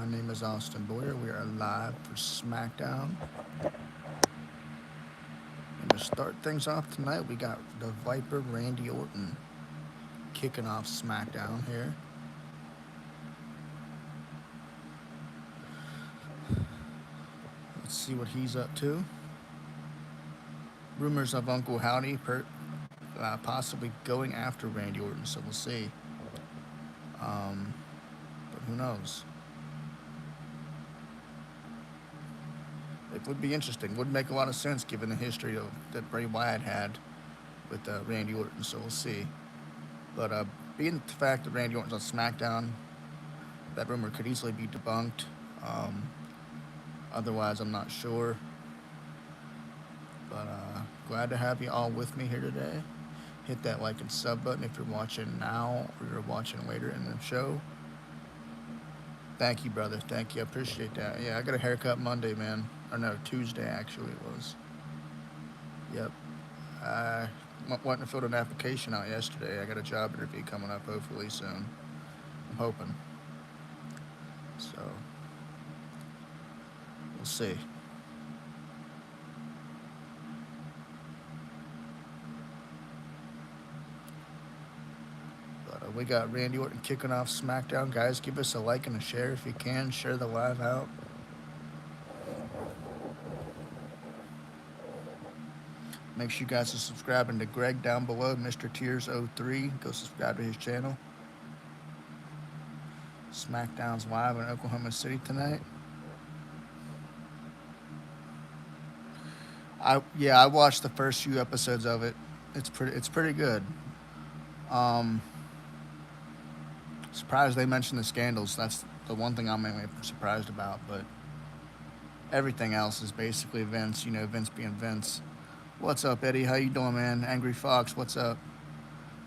My name is Austin Boyer. We are live for Smackdown. And to start things off tonight, we got the Viper Randy Orton kicking off Smackdown here. Let's see what he's up to. Rumors of Uncle Howdy possibly going after Randy Orton, so we'll see. But who knows? It would be interesting. Would make a lot of sense given the history that Bray Wyatt had with Randy Orton, so we'll see. But being the fact that Randy Orton's on SmackDown, that rumor could easily be debunked. Um, Otherwise, I'm not sure. But glad to have you all with me here today. Hit that like and sub button if you're watching now or you're watching later in the show. Thank you, brother. Thank you. I appreciate that. Yeah, I got a haircut Monday, man. Or no, Tuesday actually it was. Yep. I went and filled an application out yesterday. I got a job interview coming up hopefully soon. I'm hoping. So we'll see. But we got Randy Orton kicking off SmackDown. Guys, give us a like and a share if you can. Share the live out. Make sure you guys are subscribing to Greg down below, Mr. Tears03. Go subscribe to his channel. SmackDown's live in Oklahoma City tonight. I watched the first few episodes of it. It's pretty good. Um, Surprised they mentioned the scandals. That's the one thing I'm mainly surprised about. But everything else is basically Vince. You know, Vince being Vince. What's up, Eddie? How you doing, man? Angry Fox, what's up?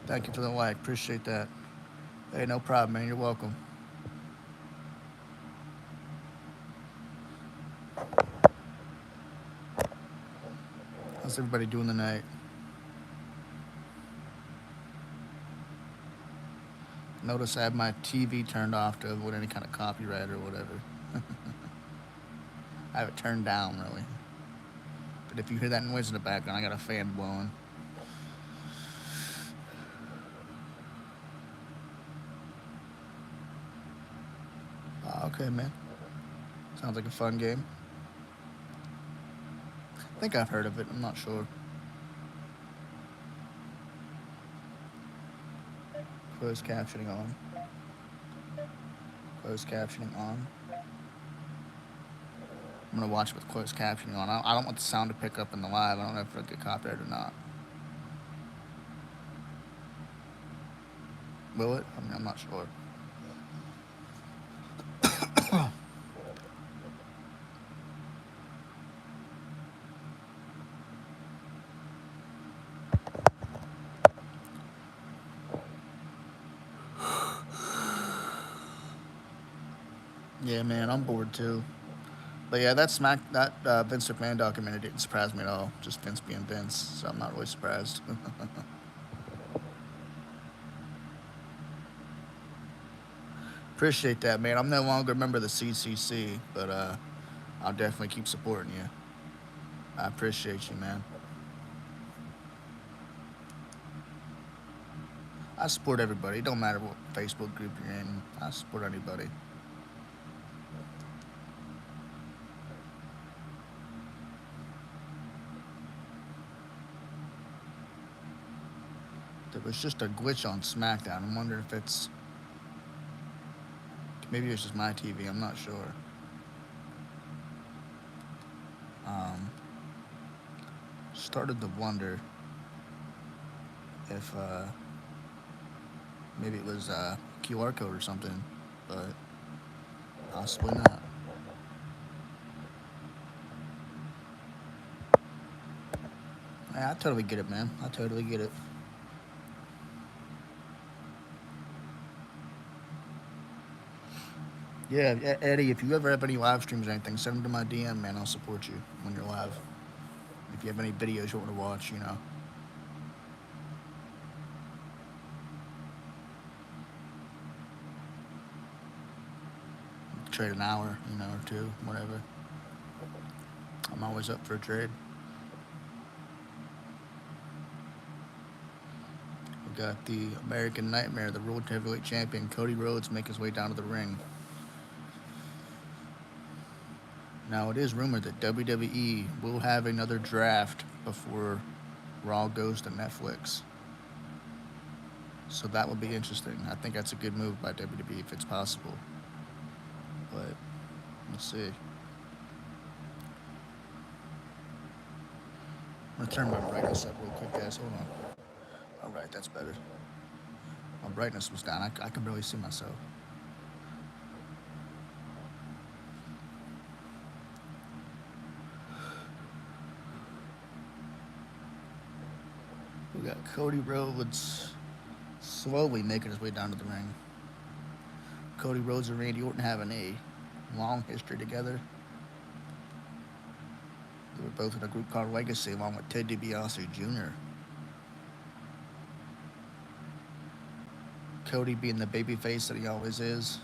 Thank you for the like. Appreciate that. Hey, no problem, man. You're welcome. How's everybody doing tonight? Notice I have my TV turned off to avoid any kind of copyright or whatever. I have it turned down, really. But if you hear that noise in the background, I got a fan blowing. Okay, man. Sounds like a fun game. I think I've heard of it. I'm not sure. Closed captioning on. Closed captioning on. I'm gonna watch with closed captioning on. I don't want the sound to pick up in the live. I don't know if it'll get copyrighted or not. Will it? I mean, I'm not sure. Yeah, man, I'm bored too. But yeah, that Vince McMahon documentary didn't surprise me at all. Just Vince being Vince, so I'm not really surprised. Appreciate that, man. I'm no longer a member of the CCC, but I'll definitely keep supporting you. I appreciate you, man. I support everybody. It don't matter what Facebook group you're in. I support anybody. There was just a glitch on SmackDown. I'm wondering if it's maybe it's just my TV. I'm not sure. Um, Started to wonder if maybe it was a QR code or something, but possibly not. Yeah, I totally get it, man. I totally get it. Yeah, Eddie, if you ever have any live streams or anything, send them to my DM, man. I'll support you when you're live. If you have any videos you want to watch, you know. trade an hour, or two, whatever. I'm always up for a trade. We got the American Nightmare, the World Heavyweight Champion, Cody Rhodes, make his way down to the ring. Now, it is rumored that WWE will have another draft before Raw goes to Netflix. So that would be interesting. I think that's a good move by WWE if it's possible. But we'll see. I'm going to turn my brightness up real quick, guys. Hold on. All right, that's better. My brightness was down. I can barely see myself. We got Cody Rhodes slowly making his way down to the ring. Cody Rhodes and Randy Orton having a long history together. They were both in a group called Legacy along with Ted DiBiase Jr. Cody being the babyface that he always is.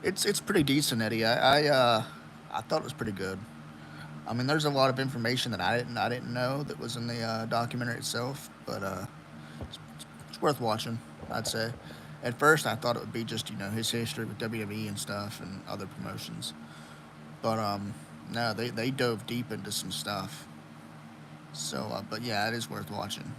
It's pretty decent, Eddie. I thought it was pretty good. I mean, there's a lot of information that I didn't know that was in the documentary itself, but it's worth watching. I'd say. At first, I thought it would be just his history with WWE and stuff and other promotions, but no, they dove deep into some stuff. So, but yeah, it is worth watching.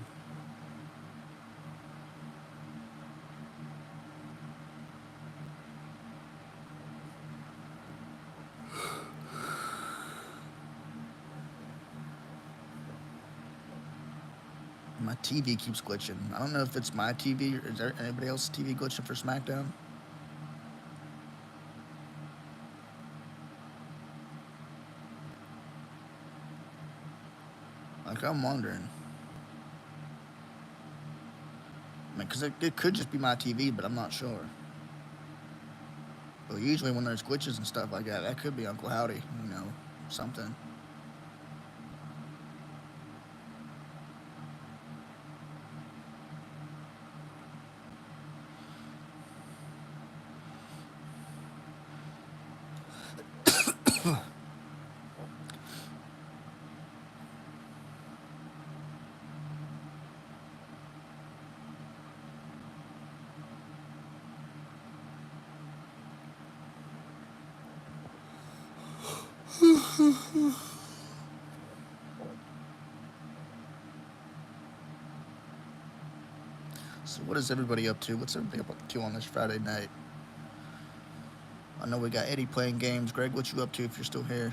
My TV keeps glitching. I don't know if it's my TV or is there anybody else's TV glitching for Smackdown? Like, I'm wondering. I mean, because it could just be my TV, but I'm not sure. But usually when there's glitches and stuff like that, that could be Uncle Howdy, something. So what is everybody up to? What's everybody up to on this Friday night? I know we got Eddie playing games. Greg, what you up to if you're still here?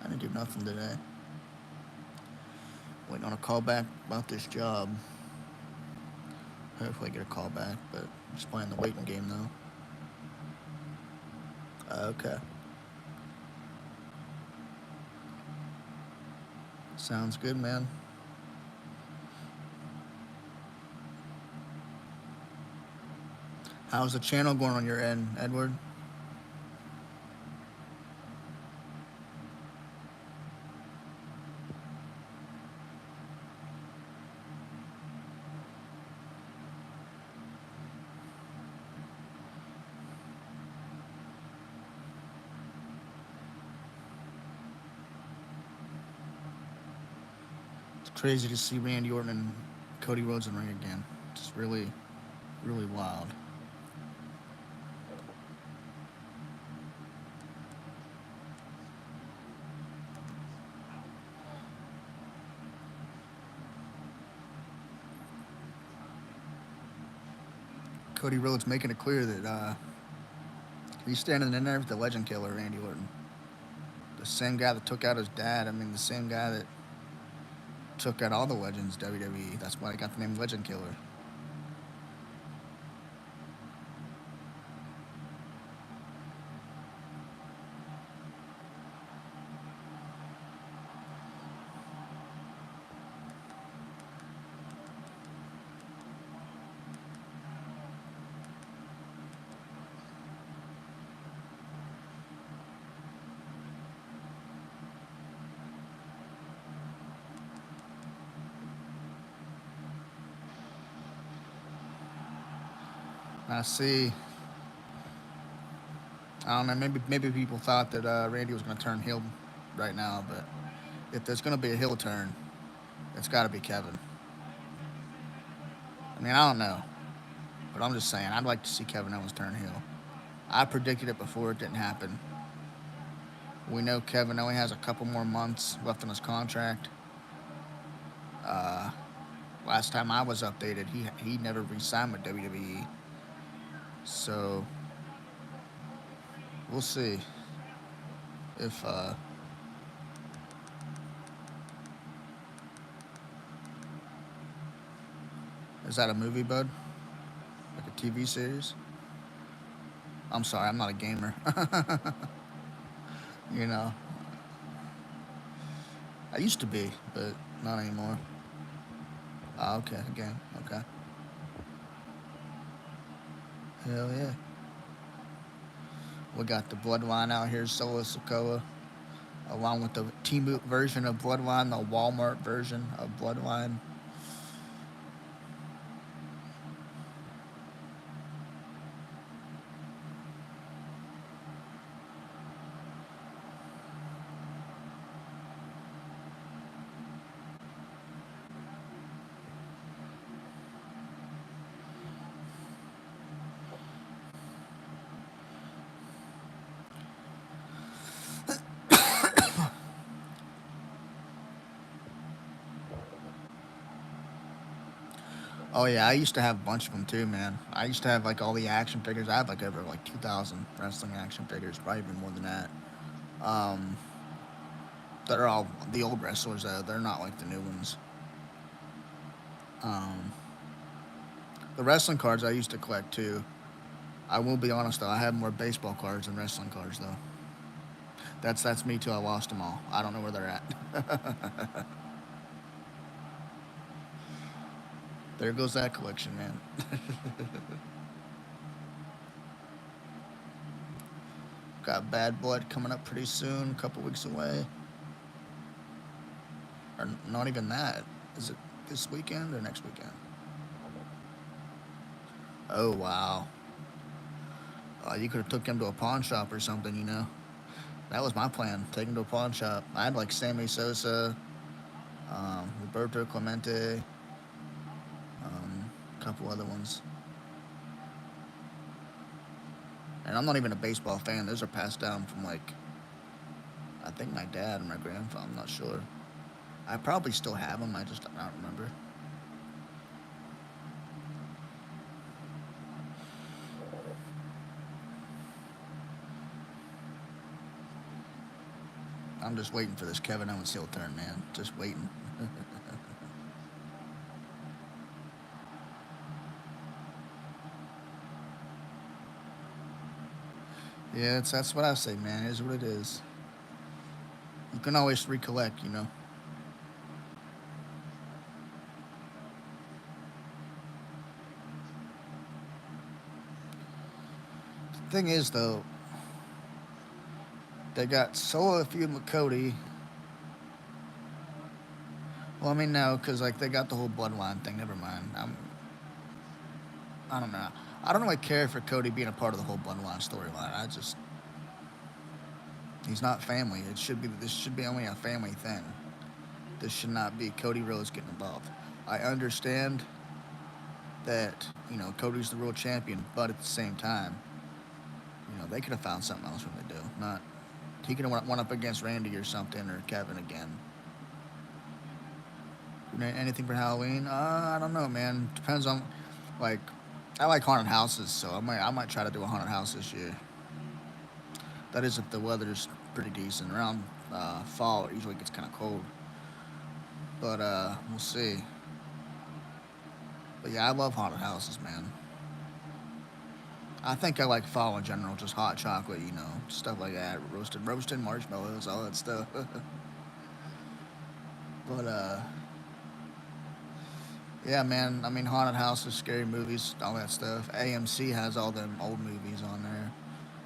I didn't do nothing today. Waiting on a call back about this job. Hopefully I get a call back, but just playing the waiting game though. Okay. Sounds good, man. How's the channel going on your end, Edward? It's crazy to see Randy Orton and Cody Rhodes in the ring again. It's really, really wild. Cody Rhodes making it clear that he's standing in there with the legend killer, Randy Orton. The same guy that took out his dad. I mean, the same guy that took out all the legends WWE. That's why I got the name Legend Killer. I see. I don't know. Maybe people thought that Randy was going to turn heel right now, but if there's going to be a heel turn, it's got to be Kevin. I mean, I don't know, but I'm just saying I'd like to see Kevin Owens turn heel. I predicted it before it didn't happen. We know Kevin only has a couple more months left on his contract. Uh, Last time I was updated, he never re-signed with WWE. So we'll see if is that a movie, bud? Like a TV series? I'm sorry, I'm not a gamer. you know, I used to be, but not anymore. Oh, okay, a game. Okay. Hell yeah. We got the Bloodline out here, Solo Sokoa, along with the T-Moot version of Bloodline, the Walmart version of Bloodline. Oh yeah, I used to have a bunch of them too, man. I used to have like all the action figures. I have like over like 2,000 wrestling action figures, probably even more than that. Um, that are all the old wrestlers though. They're not like the new ones. Um, the wrestling cards I used to collect too. I will be honest though, I have more baseball cards than wrestling cards though. That's me too. I lost them all. I don't know where they're at. There goes that collection, man. Got Bad Blood coming up pretty soon, a couple weeks away. Or not even that. Is it this weekend or next weekend? Oh wow. You could have took him to a pawn shop or something, you know. That was my plan. Take him to a pawn shop. I had like Sammy Sosa, Roberto Clemente, a couple other ones. And I'm not even a baseball fan. Those are passed down from like I think my dad and my grandfather. I'm not sure. I probably still have them. I just don't remember. I'm just waiting for this Kevin Owens heel turn, man. Just waiting. Yeah, that's what I say, man. It is what it is. You can always recollect, you know. The thing is, though, they got solo feud with Cody. Well, I mean, no, because like they got the whole bloodline thing. Never mind. I don't know. I don't really care for Cody being a part of the whole bloodline storyline. He's not family. This should be only a family thing. This should not be Cody Rhodes getting involved. I understand that Cody's the world champion, but at the same time, they could have found something else when they do. Not he could have went up against Randy or something or Kevin again. Anything for Halloween? I don't know, man. Depends on like I like haunted houses, so I might try to do a haunted house this year. That is if the weather's pretty decent. Around fall, it usually gets kind of cold, but we'll see. But yeah, I love haunted houses, man. I think I like fall in general, just hot chocolate, stuff like that, roasted marshmallows, all that stuff. but yeah, man. I mean, haunted houses, scary movies, all that stuff. AMC has all them old movies on there,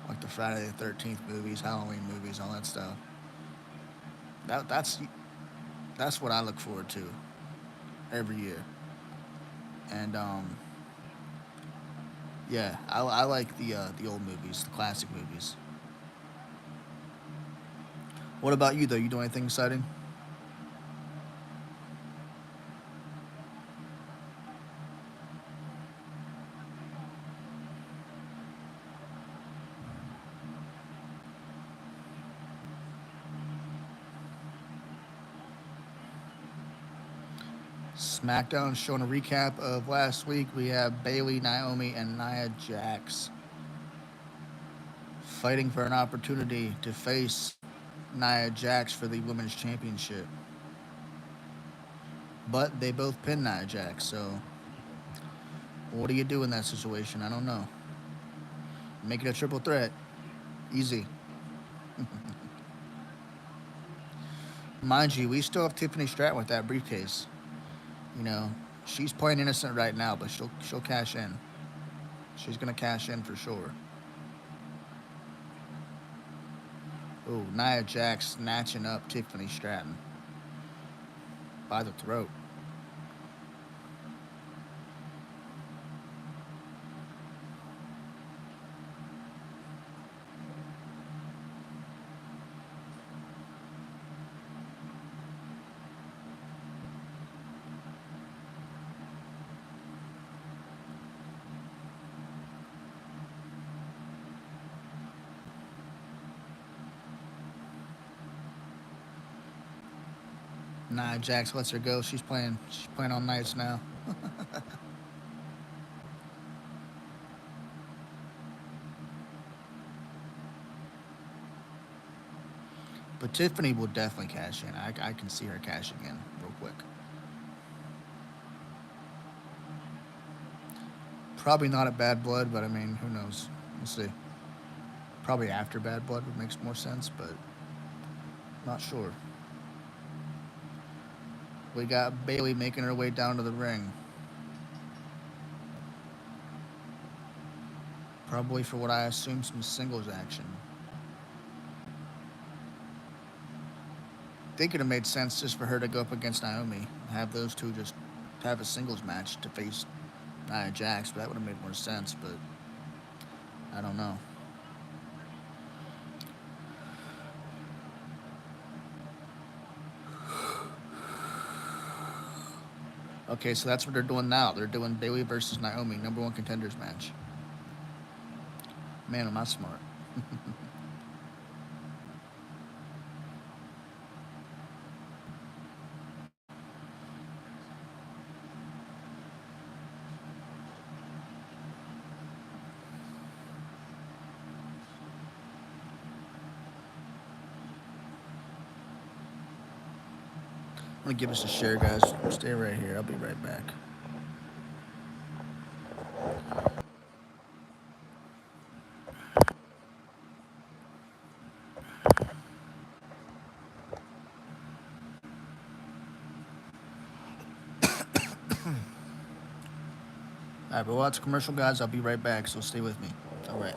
like the Friday the 13th movies, Halloween movies, all that stuff. That's what I look forward to every year. And Yeah, I like the old movies, the classic movies. What about you though? You do anything exciting? Smackdown showing a recap of last week. We have Bailey, Naomi, and Nia Jax fighting for an opportunity to face Nia Jax for the women's championship. But they both pinned Nia Jax, so what do you do in that situation? I don't know. Make it a triple threat. Easy. Mind you, we still have Tiffany Stratton with that briefcase. You know, she's playing innocent right now, but she'll cash in. She's gonna cash in for sure. Ooh, Nia Jax snatching up Tiffany Stratton by the throat. Nia Jax lets her go. She's playing on nights now. But Tiffany will definitely cash in. I can see her cashing in real quick. Probably not at Bad Blood, but I mean, who knows? We'll see. Probably after Bad Blood would make more sense, but not sure. We got Bailey making her way down to the ring. Probably for what I assume some singles action. I think it would have made sense just for her to go up against Naomi. Have those two just have a singles match to face Nia Jax. But that would have made more sense, but I don't know. Okay, so that's what they're doing now. They're doing Bailey versus Naomi, number one contenders match. Man, am I smart. I'm gonna give us a share, guys. Stay right here. I'll be right back. All right, but we'll watch commercial, guys. I'll be right back, so stay with me. All right.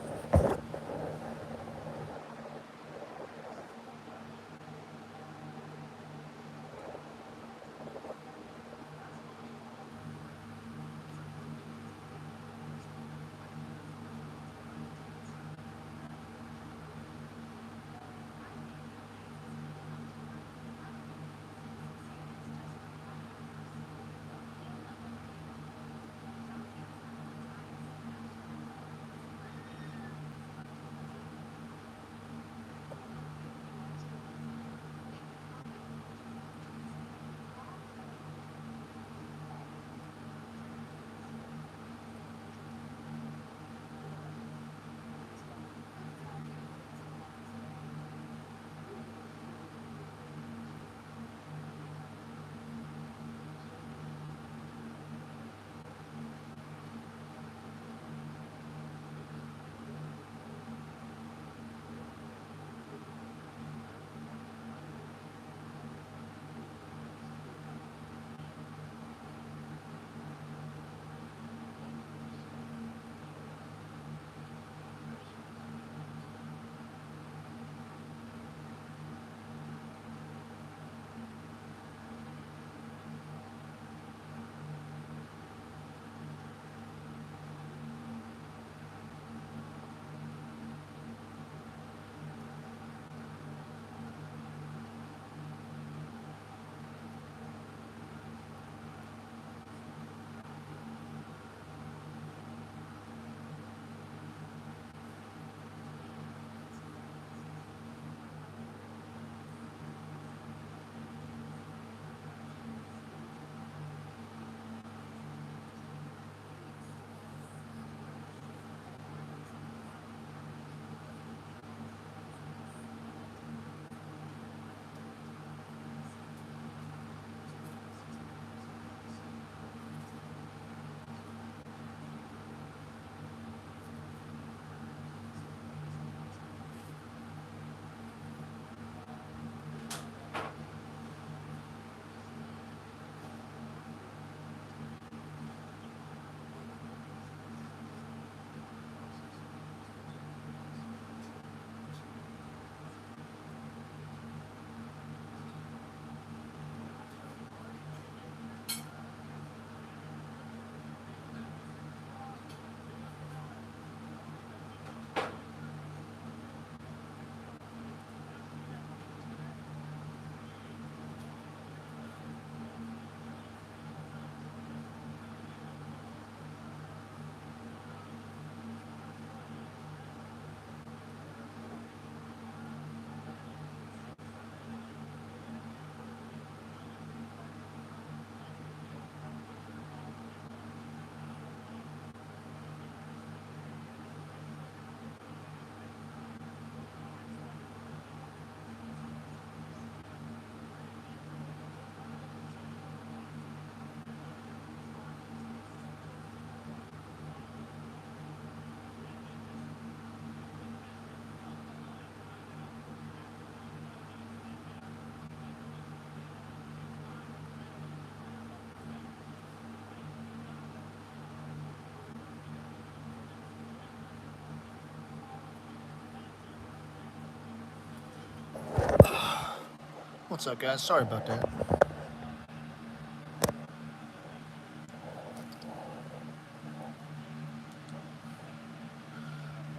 What's up, guys? Sorry about that.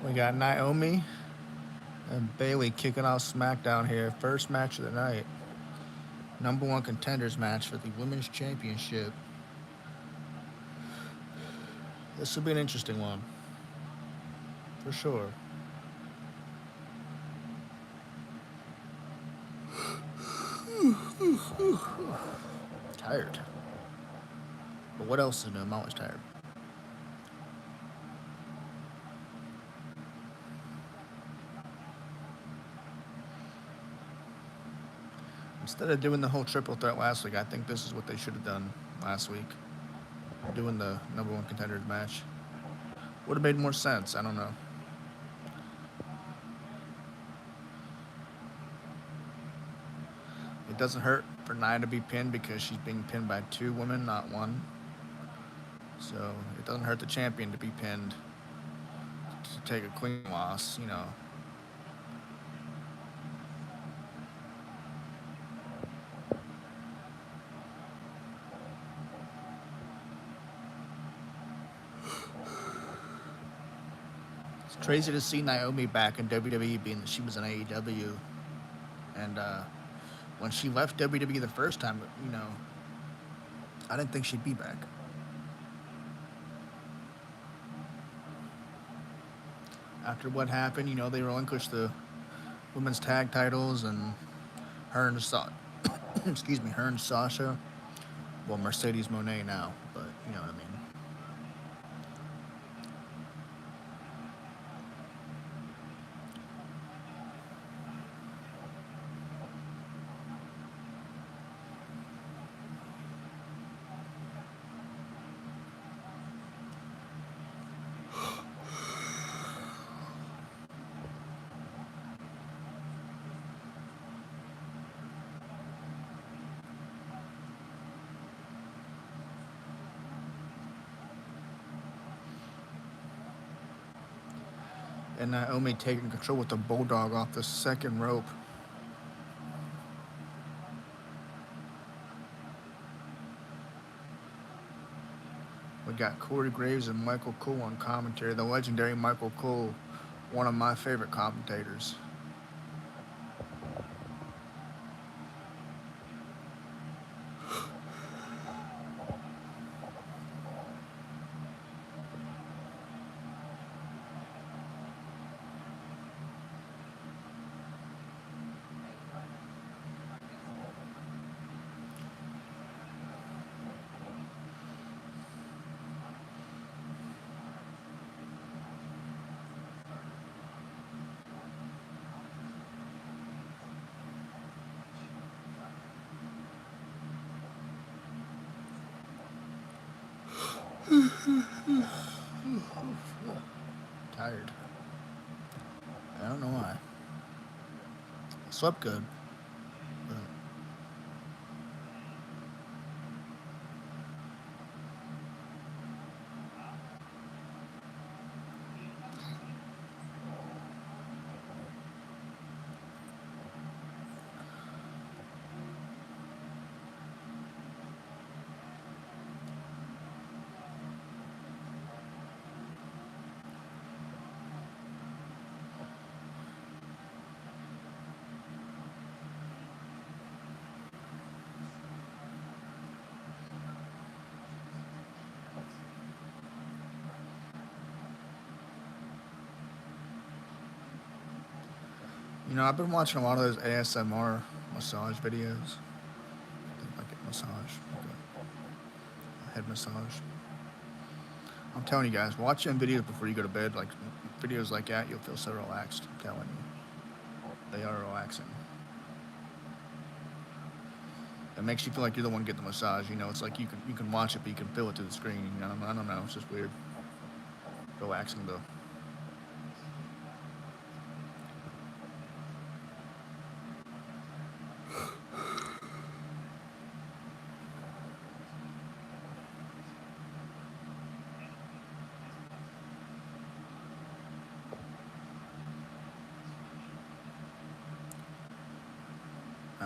We got Naomi and Bailey kicking off SmackDown here. First match of the night. Number one contenders match for the Women's Championship. This will be an interesting one. For sure. Tired. But what else is new? I'm always tired. Instead of doing the whole triple threat last week, I think this is what they should have done last week. Doing the number one contenders match. Would have made more sense. I don't know. It doesn't hurt for Nia to be pinned because she's being pinned by two women, not one. So it doesn't hurt the champion to be pinned to take a clean loss, you know. It's crazy to see Naomi back in WWE, being that she was in AEW. And when she left WWE the first time, you know, I didn't think she'd be back. After what happened, you know, they relinquished the women's tag titles, and her and excuse me, her and Sasha, well, Mercedes Moné now, but you know what I mean. And Naomi taking control with the bulldog off the second rope. We got Corey Graves and Michael Cole on commentary. The legendary Michael Cole, one of my favorite commentators. Tired. I don't know why. Slept good. But you know, I've been watching a lot of those ASMR massage videos. I get massage, like a head massage. I'm telling you guys, watch them videos before you go to bed. Like videos like that, you'll feel so relaxed. I'm telling you, they are relaxing. It makes you feel like you're the one getting the massage. You know, it's like you can watch it, but you can feel it through the screen. You know, I don't know. It's just weird. Relaxing though.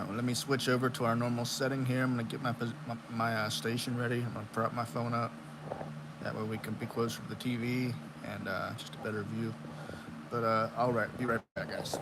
Let me switch over to our normal setting here. I'm gonna get my station ready. I'm gonna prop my phone up. That way we can be closer to the TV and just a better view. But all right, be right back, guys.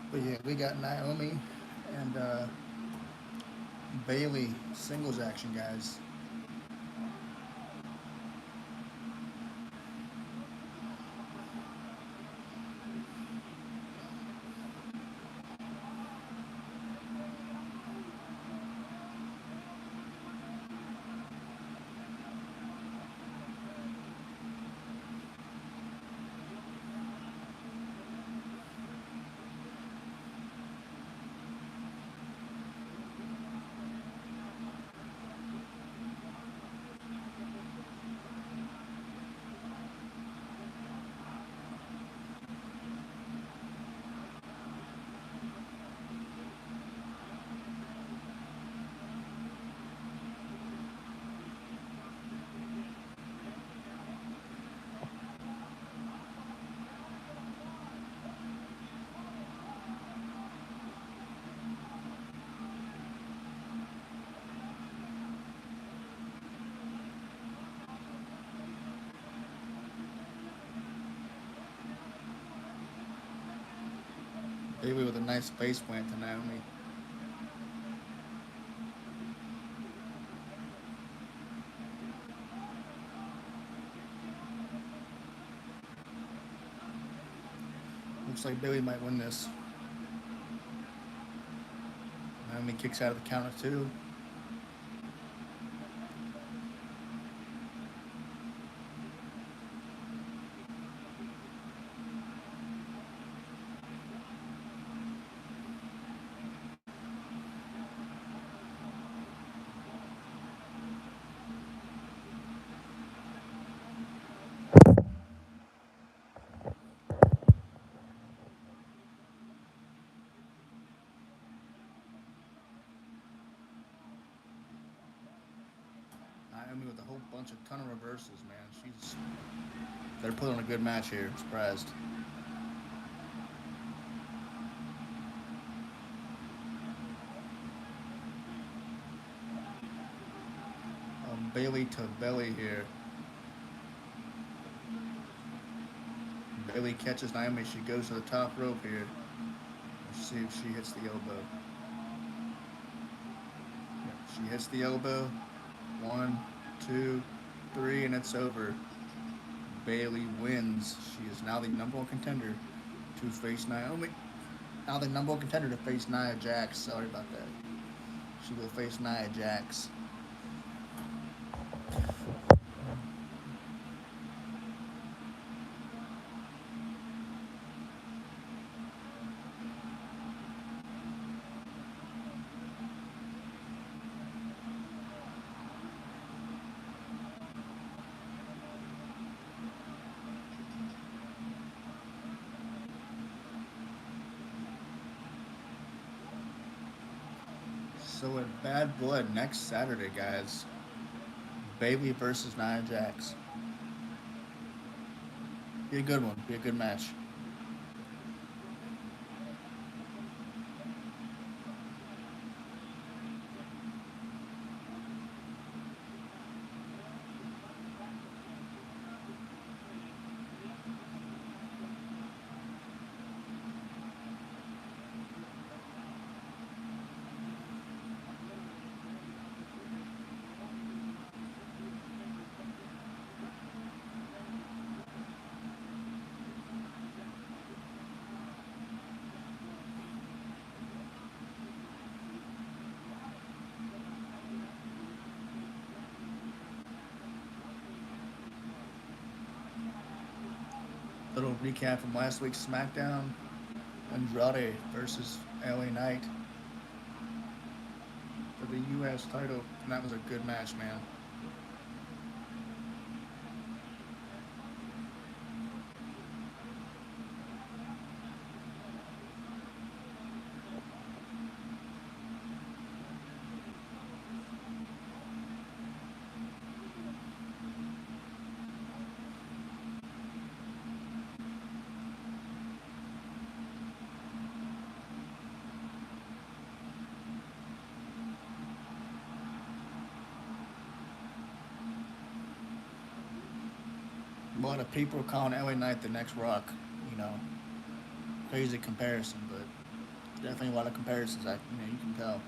But yeah, we got Naomi and Bailey singles action, guys. Bailey with a nice face plant to Naomi. Looks like Bailey might win this. Naomi kicks out of the counter too. Naomi with a whole bunch of ton of reversals, man. They're putting on a good match here. I'm surprised. Bailey to belly here. Bailey catches Naomi. She goes to the top rope here. Let's see if she hits the elbow. She hits the elbow. One, two, three, and it's over. Bailey wins. She is now the number one contender to face Naomi. Now the number one contender to face Nia Jax. Sorry about that. She will face Nia Jax. So at Bad Blood next Saturday, guys, Bailey versus Nia Jax. Be a good one. Be a good match. Little recap from last week's Smackdown. Andrade versus LA Knight for the U.S. title. And that was a good match, man. A lot of people are calling LA Knight the next Rock. You know, crazy comparison, but definitely a lot of comparisons. You can tell.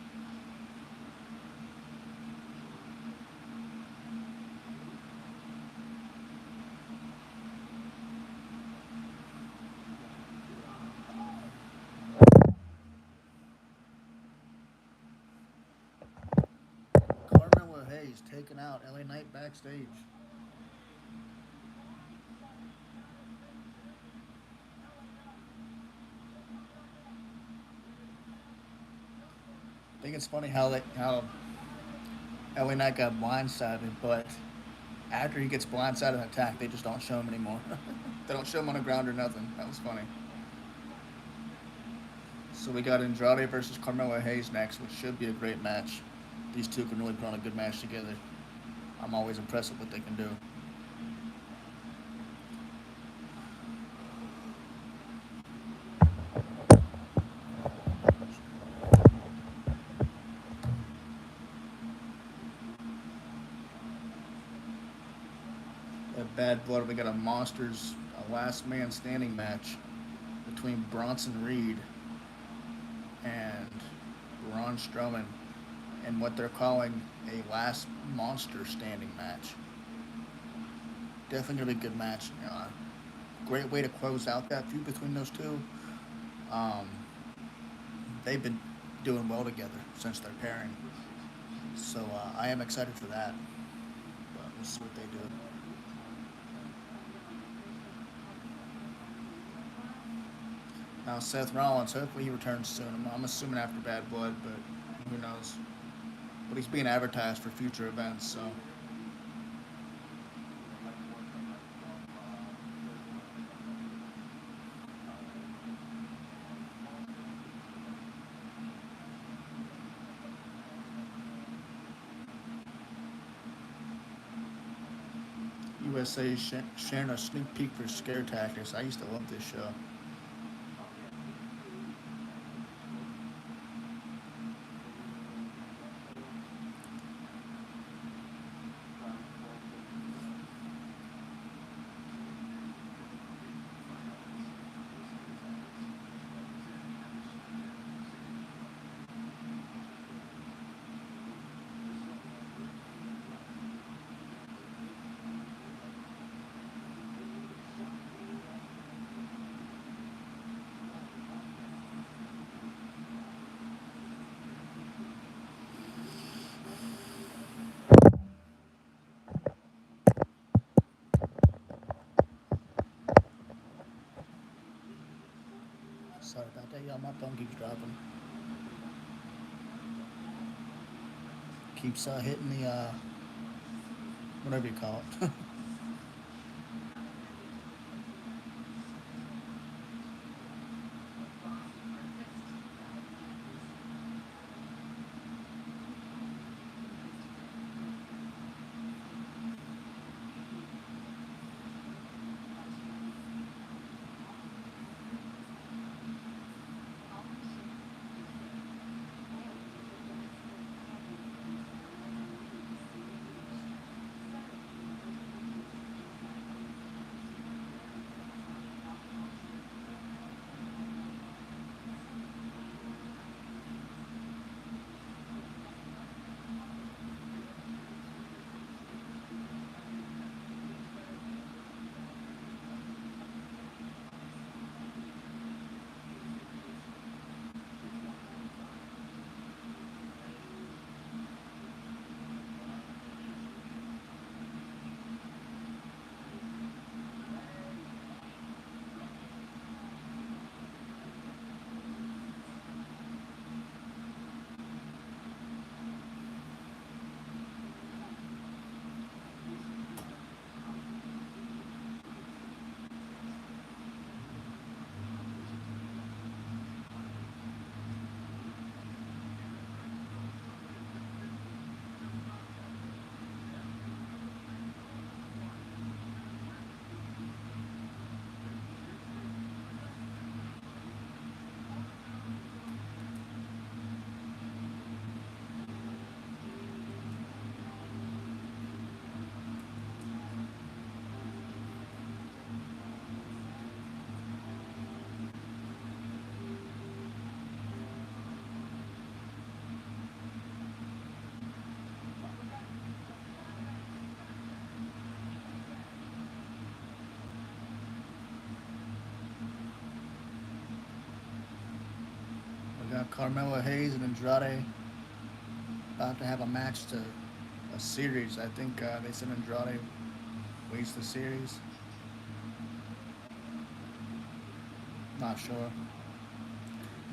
Carmelo Hayes taking out LA Knight backstage. I think it's funny how LA Knight got blindsided, but after he gets blindsided and attacked, they just don't show him anymore. They don't show him on the ground or nothing. That was funny. So we got Andrade versus Carmelo Hayes next, which should be a great match. These two can really put on a good match together. I'm always impressed with what they can do. At Bad Blood, we got a last man standing match between Bronson Reed and Braun Strowman, and what they're calling a last monster standing match. Definitely gonna be a good match. Great way to close out that feud between those two. Um, they've been doing well together since their pairing, so I am excited for that. But we'll see what they do. Now Seth Rollins, hopefully he returns soon. I'm assuming after Bad Blood, but who knows? But he's being advertised for future events, so. USA sharing a sneak peek for Scare Tactics. I used to love this show. Hey, y'all, my phone keeps dropping. Keeps hitting the, whatever you call it. We got Carmelo Hayes and Andrade about to have a match to a series. I think they said Andrade wins the series. Not sure.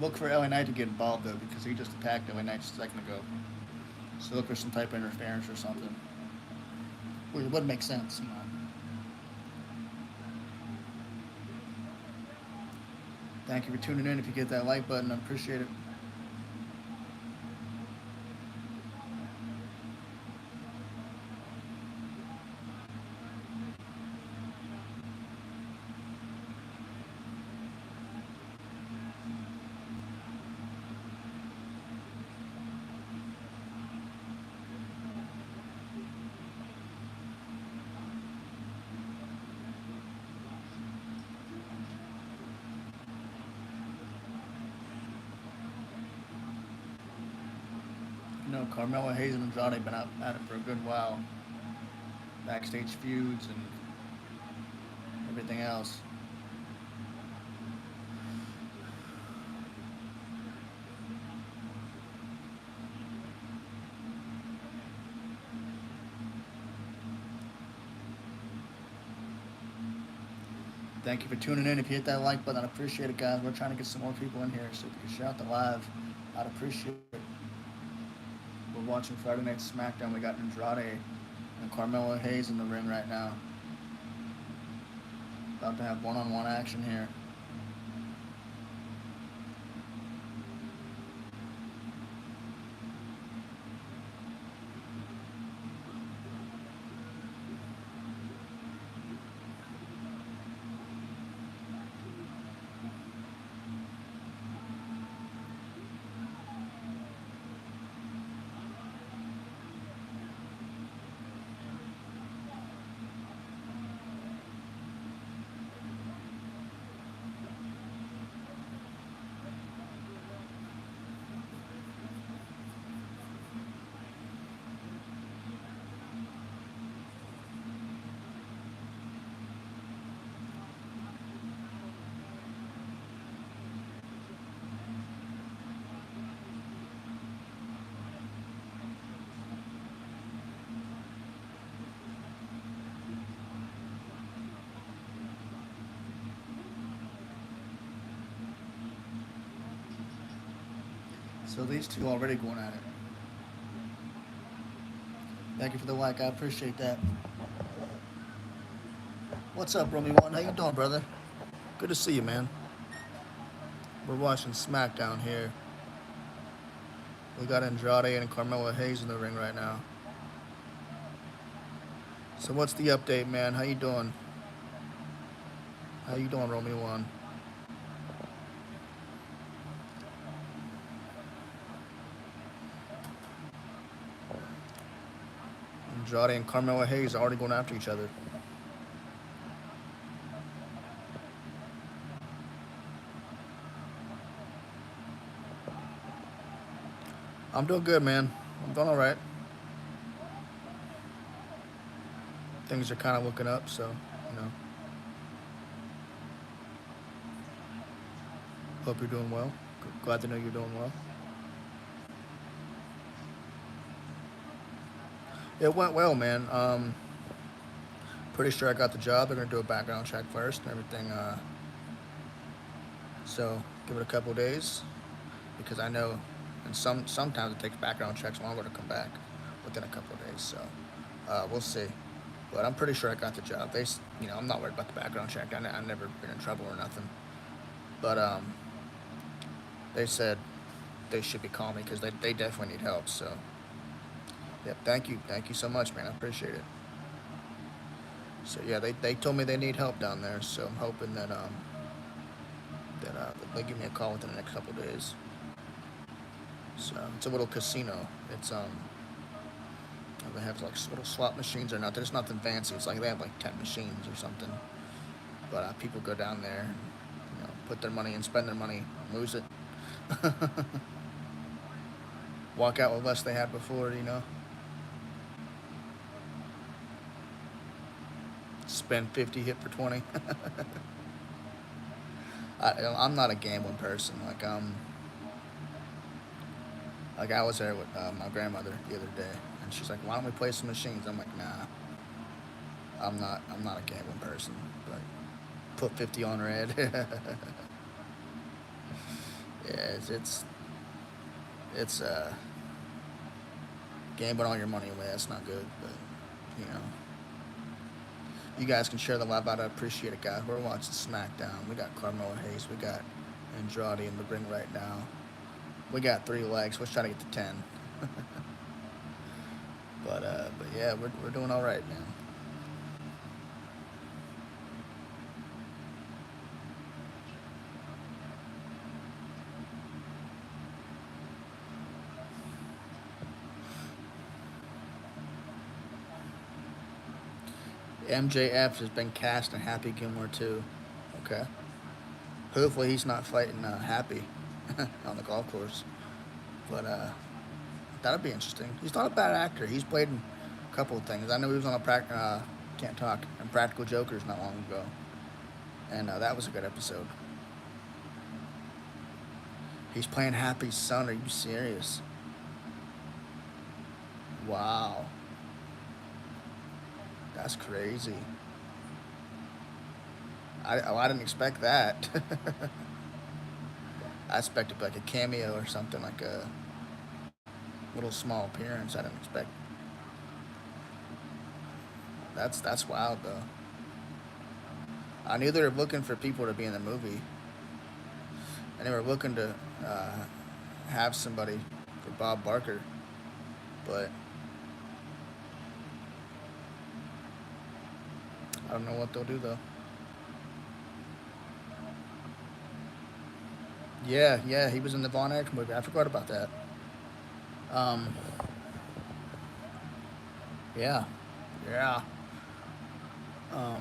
Look for LA Knight to get involved though, because he just attacked LA Knight just a second ago. So look for some type of interference or something. Well, it would make sense, you know. Thank you for tuning in. If you get that like button, I appreciate it. You know, Carmelo Hayes and Andrade have been out at it for a good while. Backstage feuds and everything else. Thank you for tuning in. If you hit that like button, I'd appreciate it, guys. We're trying to get some more people in here, so if you can shout the live, I'd appreciate it. We're watching Friday Night Smackdown. We got Andrade and Carmelo Hayes in the ring right now. About to have one-on-one action here. So these two already going at it. Thank you for the like. I appreciate that. What's up, Romy One? How you doing, brother? Good to see you, man. We're watching Smackdown here. We got Andrade and Carmelo Hayes in the ring right now. So what's the update, man? How you doing? How you doing, Romy One? Andrade and Carmelo Hayes are already going after each other. I'm doing good, man. I'm doing all right. Things are kind of looking up, so you know. Hope you're doing well. Glad to know you're doing well. It went well, man. Pretty sure I got the job. They're gonna do a background check first and everything. So give it a couple of days because I know, and sometimes it takes background checks longer to come back within a couple of days. So we'll see. But I'm pretty sure I got the job. I'm not worried about the background check. I've never been in trouble or nothing. But they said they should be calling me because they definitely need help. So, yep, thank you so much, man. I appreciate it. So yeah, they told me they need help down there. So I'm hoping that they give me a call within the next couple of days. So it's a little casino. It's they have like little slot machines or not. There's nothing fancy. It's like they have like 10 machines or something. But people go down there, and, put their money and spend their money, lose it, walk out with less they had before. Spend 50, hit for 20. I'm not a gambling person. Like I was there with my grandmother the other day, and she's like, "Why don't we play some machines?" I'm like, "Nah, I'm not a gambling person." But put 50 on red. Yeah, it's gambling all your money away. That's not good. But you know, you guys can share the live out. I appreciate it, guys. We're watching SmackDown. We got Carmelo Hayes. We got Andrade in the ring right now. We got 3 legs. Let's try to get to 10. But yeah, we're doing all right, man. MJF has been cast in Happy Gilmore too. Okay. Hopefully he's not fighting Happy on the golf course. But that'd be interesting. He's not a bad actor. He's played in a couple of things. I know he was on can't talk, Impractical Jokers not long ago, and that was a good episode. He's playing Happy's son. Are you serious? Wow, that's crazy. I didn't expect that. I expected like a cameo or something, like a little small appearance. I didn't expect. That's wild though. I knew they were looking for people to be in the movie, and they were looking to have somebody for Bob Barker, but I don't know what they'll do though. Yeah, he was in the Von Erich movie. I forgot about that. Um, yeah, yeah. Um,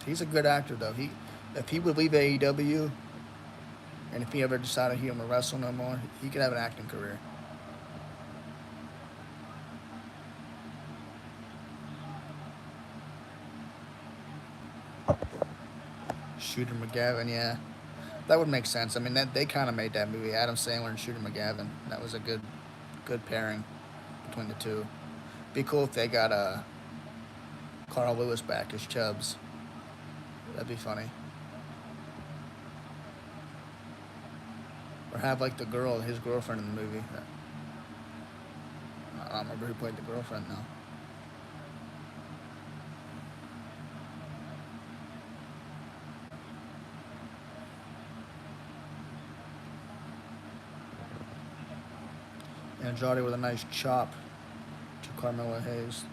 he's a good actor though. If he would leave AEW, and if he ever decided he didn't wrestle no more, he could have an acting career. Shooter McGavin, yeah, that would make sense. I mean, that they kind of made that movie. Adam Sandler and Shooter McGavin. That was a good pairing between the two. Be cool if they got Carl Lewis back as Chubbs. That'd be funny. Or have like the girl, his girlfriend in the movie. I don't remember who played the girlfriend now. Andrade with a nice chop to Carmelo Hayes.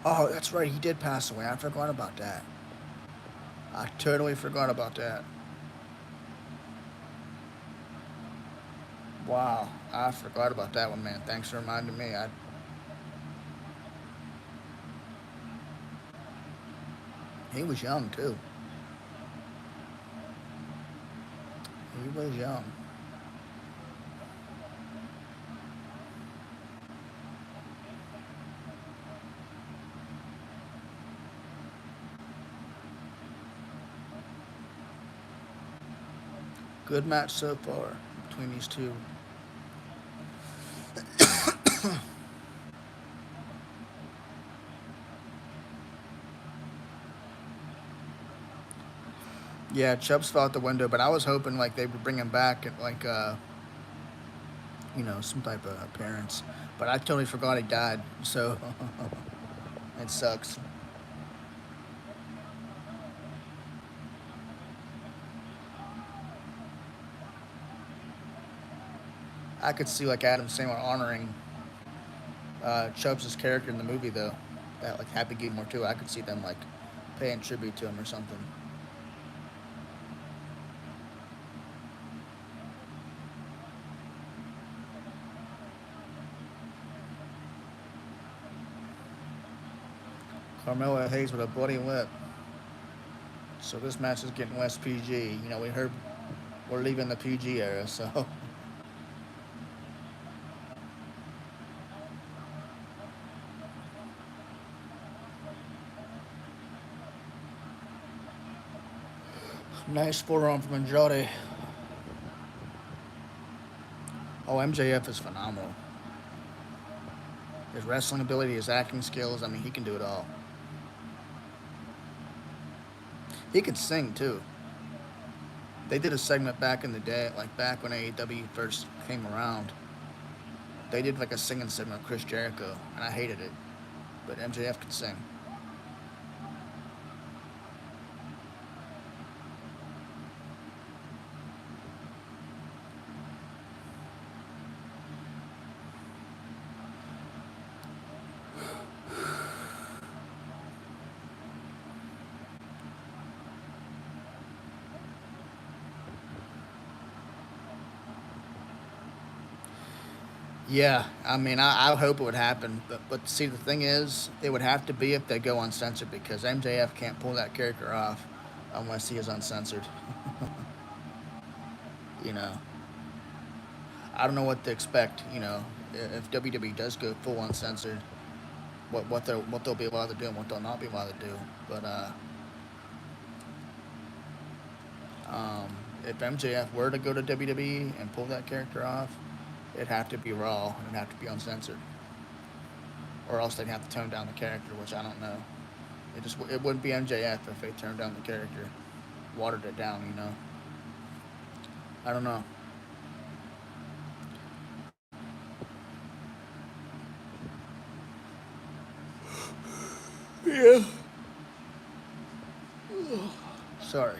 Oh, that's right, he did pass away. I forgot about that. I totally forgot about that. Wow, I forgot about that one, man. Thanks for reminding me. He was young too. He was young. Good match so far between these two. Yeah, Chubbs fell out the window, but I was hoping like they would bring him back at like some type of appearance. But I totally forgot he died, so it sucks. I could see like Adam Sandler honoring Chubbs' character in the movie though. That like Happy Gilmore too. I could see them like paying tribute to him or something. Carmelo Hayes with a bloody lip. So this match is getting less PG. You know, we heard we're leaving the PG era, so nice forearm from Andrade. Oh, MJF is phenomenal. His wrestling ability, his acting skills, I mean, he can do it all. He could sing too. They did a segment back in the day, like back when AEW first came around. They did like a singing segment with Chris Jericho, and I hated it. But MJF could sing. Yeah, I mean, I hope it would happen, but see, the thing is, it would have to be if they go uncensored because MJF can't pull that character off unless he is uncensored. You know, I don't know what to expect. You know, if WWE does go full uncensored, what they'll be allowed to do and what they'll not be allowed to do. But if MJF were to go to WWE and pull that character off, it'd have to be raw. It'd have to be uncensored, or else they'd have to tone down the character, which I don't know. It wouldn't be MJF if they turned down the character, watered it down. You know, I don't know. Yeah. Sorry.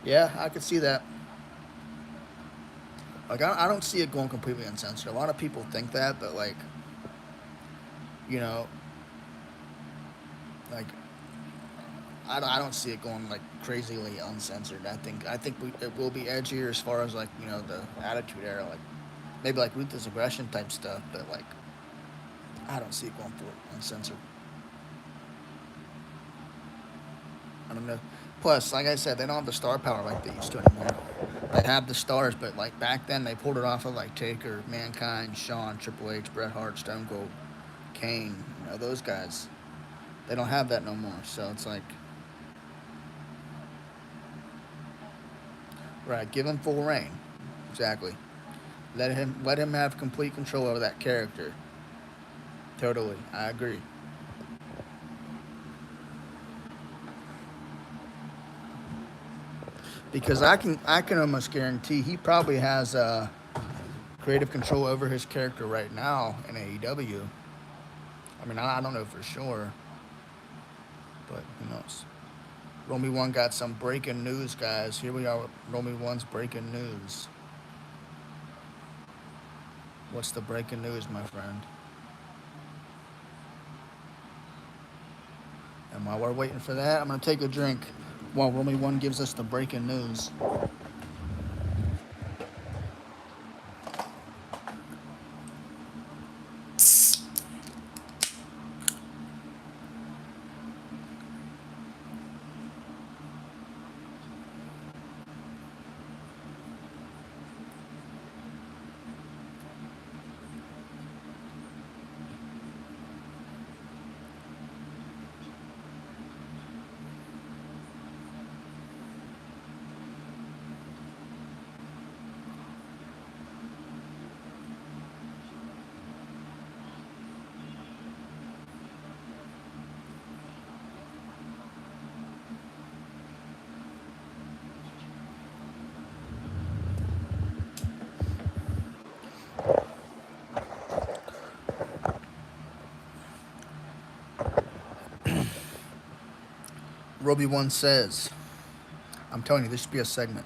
Yeah, I could see that. Like I don't see it going completely uncensored. A lot of people think that, but like you know, like I don't see it going like crazily uncensored. I think it will be edgier as far as like the Attitude Era, like maybe like ruthless aggression type stuff, but like I don't see it going full uncensored. I don't know. Plus, like I said, they don't have the star power like they used to anymore. They have the stars, but like back then they pulled it off of like Taker, Mankind, Shawn, Triple H, Bret Hart, Stone Cold, Kane. Those guys. They don't have that no more. So it's like, right, give him full reign. Exactly. Let him have complete control over that character. Totally, I agree. because I can almost guarantee he probably has creative control over his character right now in AEW. I mean, I don't know for sure, but who knows? Romy One got some breaking news, guys. Here we are with Romy One's breaking news. What's the breaking news, my friend? And while we're waiting for that, I'm gonna take a drink while Romy One gives us the breaking news. Romy One says, I'm telling you, this should be a segment.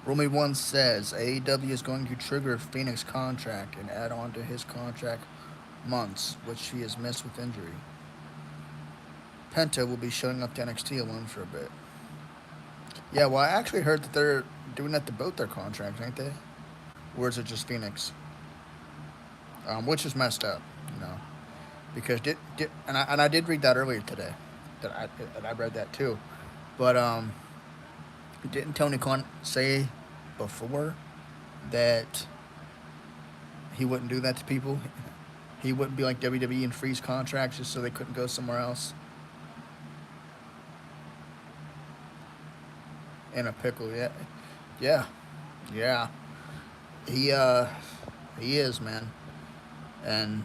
Romy One says AEW is going to trigger Phoenix contract and add on to his contract months, which he has missed with injury. Penta will be showing up to NXT alone for a bit. Yeah, well, I actually heard that they're doing that to both their contracts, ain't they? Or is it just Phoenix? Which is messed up, you know, because and I did read that earlier today, that I read that too, but didn't Tony Khan say before that he wouldn't do that to people? He wouldn't be like WWE and freeze contracts just so they couldn't go somewhere else in a pickle. Yeah, yeah, yeah. He uh he is, man, and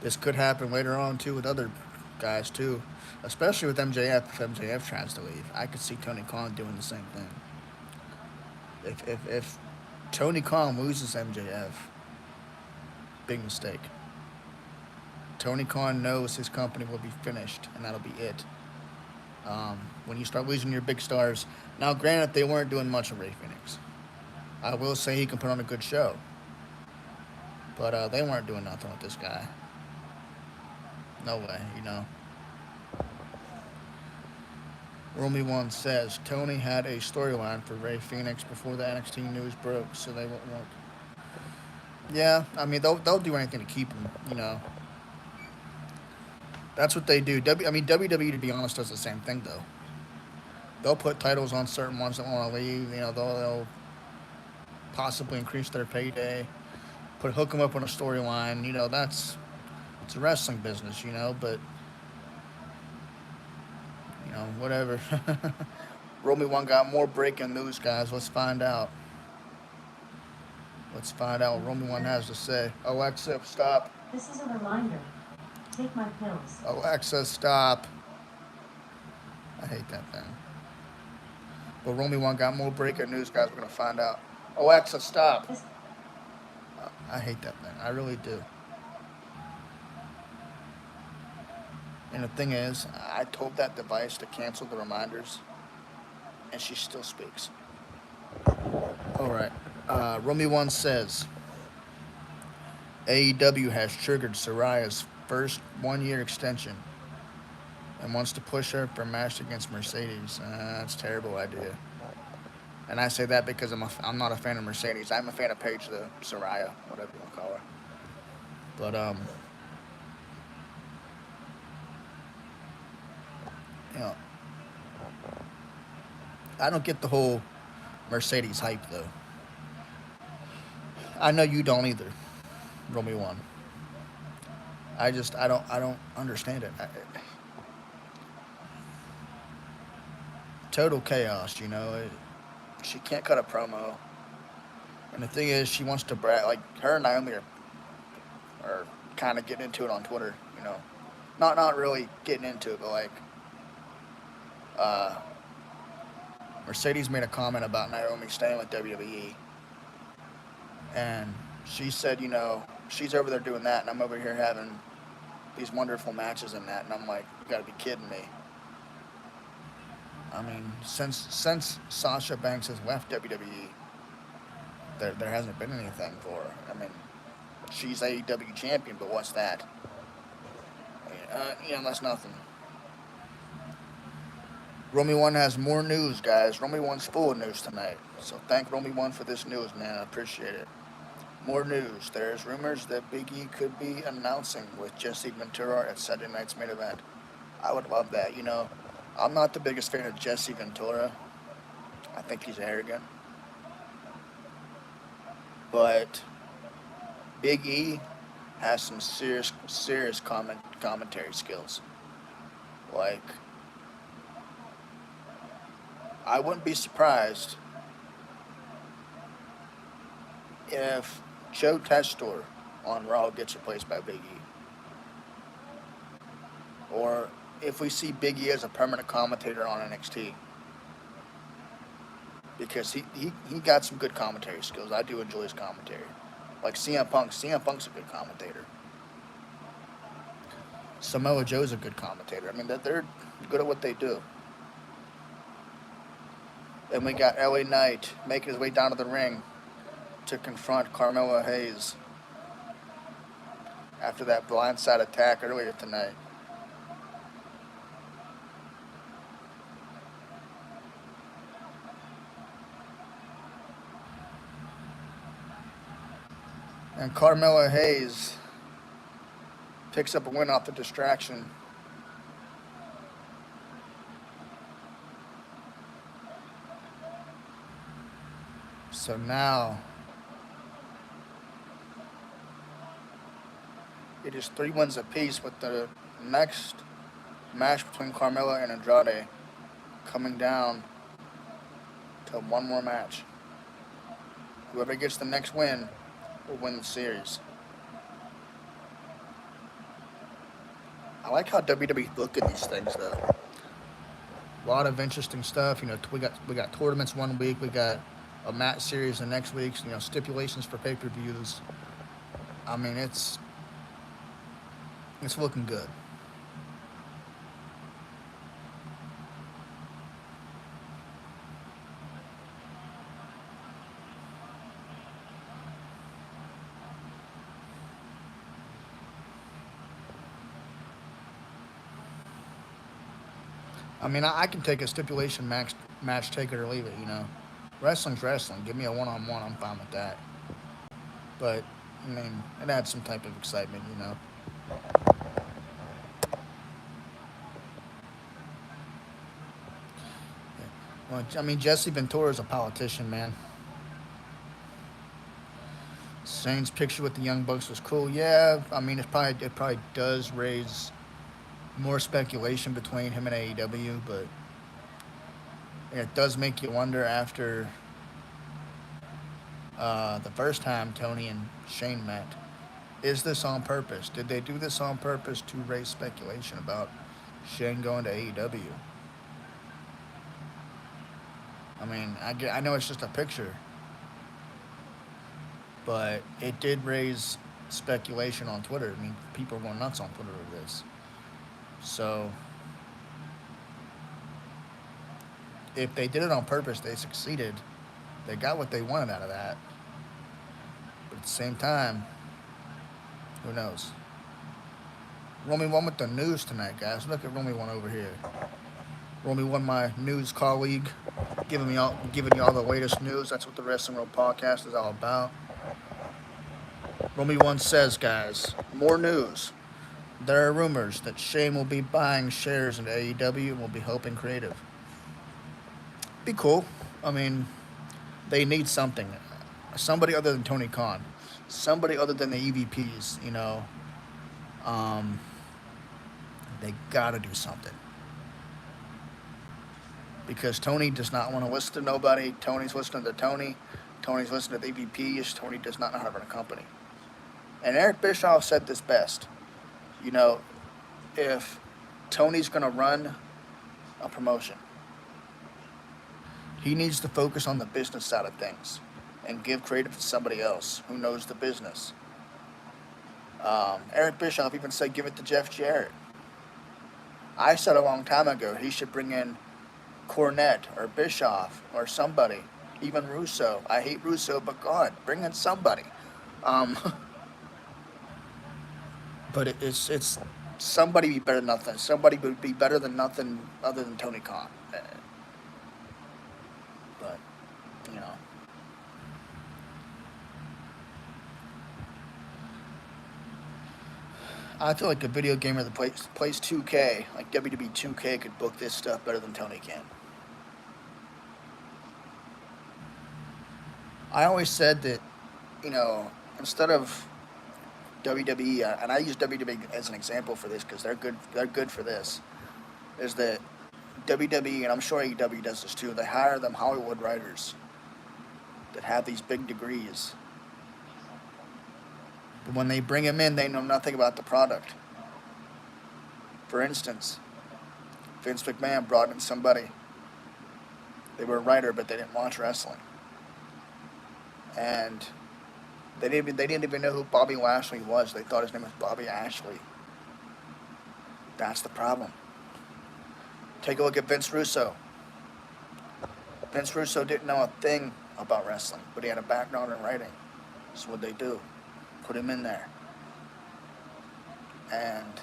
this could happen later on too with other guys too, especially with MJF. If MJF tries to leave, I could see Tony Khan doing the same thing. If Tony Khan loses MJF, big mistake. Tony Khan knows his company will be finished, and that'll be it. When you start losing your big stars, now granted they weren't doing much of Ray Phoenix. I will say he can put on a good show, but they weren't doing nothing with this guy. No way, you know. Romy One says Tony had a storyline for Ray Phoenix before the NXT news broke, so they won't work. Yeah, I mean they'll do anything to keep him. You know, that's what they do. I mean WWE, to be honest, does the same thing though. They'll put titles on certain ones that want to leave. You know, they'll possibly increase their payday, hook them up on a storyline. You know, that's it's a wrestling business. You know, but you know whatever. Romy One got more breaking news, guys. Let's find out. Let's find out what Romy One has to say. Alexa, stop. This is a reminder. Take my pills. Alexa, stop. I hate that thing. But Romy One got more breaking news, guys. We're gonna find out. Alexa, stop. I hate that thing. I really do. And the thing is, I told that device to cancel the reminders, and she still speaks. All right. Romy One says AEW has triggered Soraya's first 1 year extension and wants to push her for a match against Mercedes. That's a terrible idea. And I say that because I'm not a fan of Mercedes. I'm a fan of Paige, the Soraya, whatever you want to call her. But you know, I don't get the whole Mercedes hype though. I know you don't either, Romy One. I don't understand it. Total chaos, you know. She can't cut a promo, and the thing is, she wants to brag. Like her and Naomi are kind of getting into it on Twitter, you know. Not really getting into it, but like, uh, Mercedes made a comment about Naomi staying with WWE, and she said, she's over there doing that, and I'm over here having these wonderful matches in that, and I'm like, you gotta be kidding me. I mean, since Sasha Banks has left WWE, there hasn't been anything for her. I mean, she's AEW champion, but what's that? That's nothing. Romy One has more news, guys. Romy One's full of news tonight, so thank Romy One for this news, man. I appreciate it. More news. There's rumors that Big E could be announcing with Jesse Ventura at Saturday night's main event. I would love that. I'm not the biggest fan of Jesse Ventura. I think he's arrogant. But Big E has some serious commentary skills. Like, I wouldn't be surprised if Joe Testor on Raw gets replaced by Big E. Or if we see Big E as a permanent commentator on NXT. Because he got some good commentary skills. I do enjoy his commentary. Like CM Punk. CM Punk's a good commentator. Samoa Joe's a good commentator. I mean, they're good at what they do. And we got LA Knight making his way down to the ring to confront Carmelo Hayes after that blindside attack earlier tonight. And Carmelo Hayes picks up a win off the distraction. So now it is 3 wins apiece, with the next match between Carmelo and Andrade coming down to one more match. Whoever gets the next win will win the series. I like how WWE look at these things, though. A lot of interesting stuff. We got tournaments one week. We got a match series the next week. Stipulations for pay-per-views. I mean, it's looking good. I mean, I can take a stipulation match, take it or leave it, Wrestling's wrestling. Give me a one-on-one, I'm fine with that. But, I mean, it adds some type of excitement, Well, I mean, Jesse Ventura's a politician, man. Zane's picture with the Young Bucks was cool. Yeah, I mean, it probably does raise more speculation between him and AEW, but it does make you wonder after the first time Tony and Shane met. Is this on purpose? Did they do this on purpose to raise speculation about Shane going to AEW? I mean, I know it's just a picture, but it did raise speculation on Twitter. I mean, people are going nuts on Twitter over this. So, if they did it on purpose, they succeeded. They got what they wanted out of that. But at the same time, who knows? Romy One with the news tonight, guys. Look at Romy One over here. Romy One, my news colleague, giving you all the latest news. That's what the Wrestling World Podcast is all about. Romy One says, guys, more news. There are rumors that Shane will be buying shares in AEW and will be helping creative. Be cool. I mean, they need something. Somebody other than Tony Khan. Somebody other than the EVPs, They gotta do something. Because Tony does not want to listen to nobody. Tony's listening to Tony. Tony's listening to the EVPs. Tony does not know how to run a company. And Eric Bischoff said this best. If Tony's going to run a promotion, He needs to focus on the business side of things and give credit to somebody else who knows the business. Eric Bischoff even said give it to Jeff Jarrett. I said a long time ago he should bring in Cornette or Bischoff or somebody, even Russo. I hate Russo, but God, bring in somebody. Um, but it's somebody be better than nothing. Somebody would be better than nothing other than Tony Khan. But you know, I feel like a video gamer that plays 2K, like WWE 2K, could book this stuff better than Tony can. I always said that, you know, instead of WWE, and I use WWE as an example for this because they're good. They're good for this. Is that WWE, and I'm sure AEW does this too. They hire them Hollywood writers that have these big degrees, but when they bring them in, they know nothing about the product. For instance, Vince McMahon brought in somebody. They were a writer, but they didn't watch wrestling, and they didn't even know who Bobby Lashley was. They thought his name was Bobby Ashley. That's the problem. Take a look at Vince Russo. Vince Russo didn't know a thing about wrestling, but he had a background in writing. That's what they do. Put him in there. And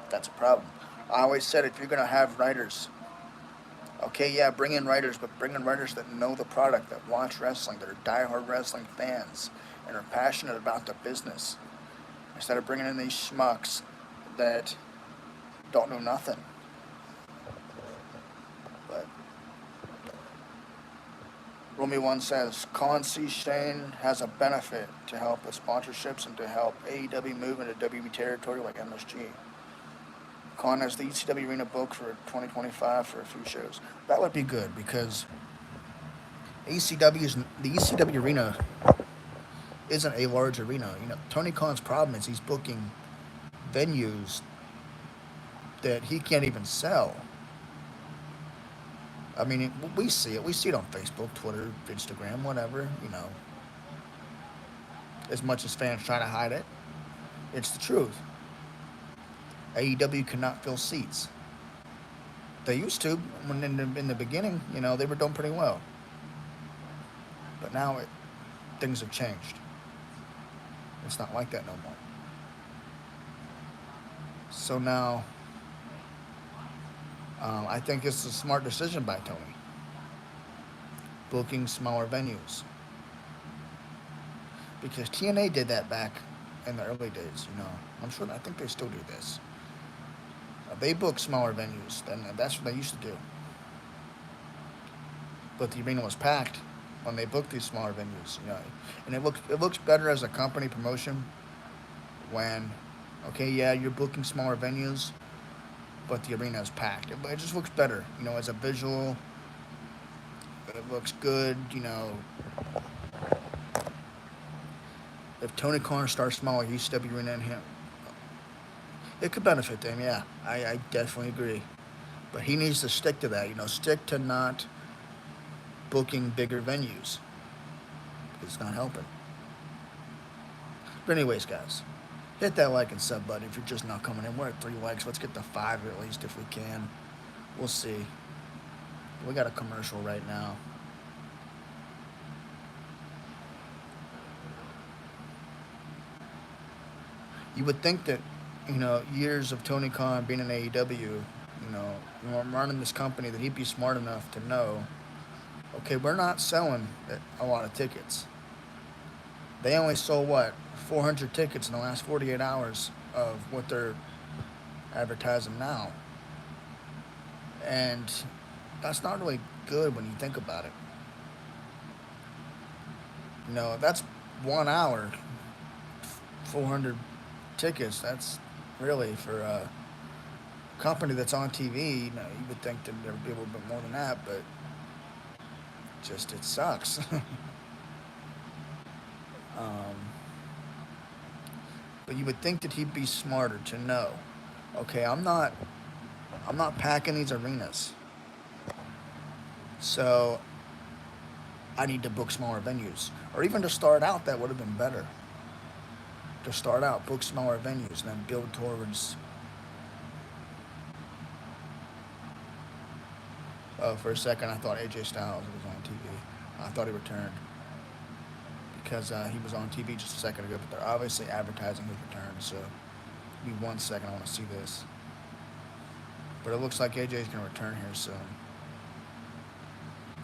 that's a problem. I always said if you're going to have writers, okay, yeah, bring in writers, but bring in writers that know the product, that watch wrestling, that are diehard wrestling fans, and are passionate about the business. Instead of bringing in these schmucks that don't know nothing. But Romy One says, Colin C. Shane has a benefit to help with sponsorships and to help AEW move into WWE territory like MSG. Colin has the ECW Arena booked for 2025 for a few shows. That would be good because the ECW Arena isn't a large arena. You know, Tony Khan's problem is he's booking venues that he can't even sell. I mean, we see it. We see it on Facebook, Twitter, Instagram, whatever, you know. As much as fans try to hide it, it's the truth. AEW cannot fill seats. They used to when in the beginning, you know, they were doing pretty well. But now things have changed. It's not like that no more. So now, I think it's a smart decision by Tony. Booking smaller venues. Because TNA did that back in the early days, you know. I think they still do this. They book smaller venues, and that's what they used to do. But the arena was packed when they booked these smaller venues, you know. And it looks better as a company promotion when, okay, yeah, you're booking smaller venues, but the arena is packed. It just looks better, you know, as a visual. It looks good, you know. If Tony Khan starts smaller, ECW Arena and him, it could benefit them, yeah. I definitely agree. But he needs to stick to that, you know, stick to not booking bigger venues. It's not helping. But anyways, guys, hit that like and sub button if you're just not coming in. We're at 3 likes. Let's get to 5 at least if we can. We'll see. We got a commercial right now. You would think that, you know, years of Tony Khan being in AEW, you know, running this company, that he'd be smart enough to know, okay, we're not selling a lot of tickets. They only sold, 400 tickets in the last 48 hours of what they're advertising now. And that's not really good when you think about it. You know, that's 1 hour, 400 tickets. That's really for a company that's on TV. You know, you would think that there would be a little bit more than that, but just it sucks. But you would think that he'd be smarter to know, okay, I'm not packing these arenas. So I need to book smaller venues. Or even to start out, that would have been better. To start out, book smaller venues and then build towards. Oh, for a second, I thought AJ Styles was on TV. I thought he returned because he was on TV just a second ago, but they're obviously advertising his return. So, give me 1 second, I want to see this. But it looks like AJ's going to return here soon.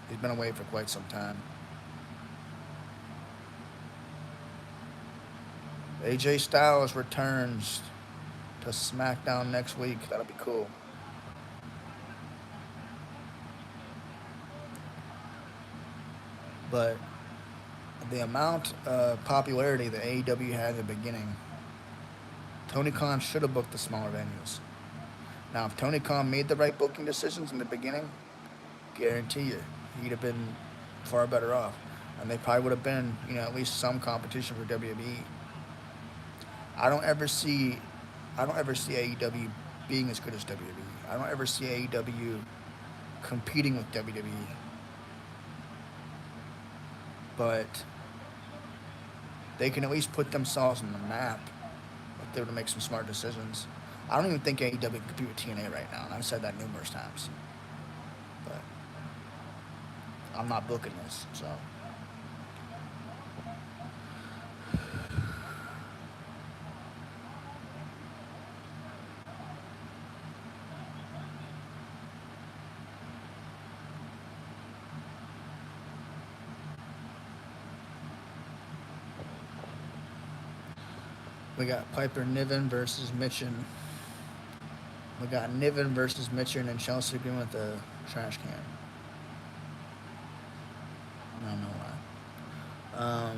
He's been away for quite some time. AJ Styles returns to Smackdown next week. That'll be cool. But the amount of popularity that AEW had at the beginning, Tony Khan should have booked the smaller venues. Now, if Tony Khan made the right booking decisions in the beginning, guarantee you, he'd have been far better off. And they probably would have been, at least some competition for WWE. I don't ever see AEW being as good as WWE. I don't ever see AEW competing with WWE. But they can at least put themselves on the map if they were to make some smart decisions. I don't even think AEW can compete with TNA right now, and I've said that numerous times. But I'm not booking this, so. We got Piper Niven versus Mitchin. We got Niven versus Mitchin and Chelsea agreeing with the trash can. I don't know why. I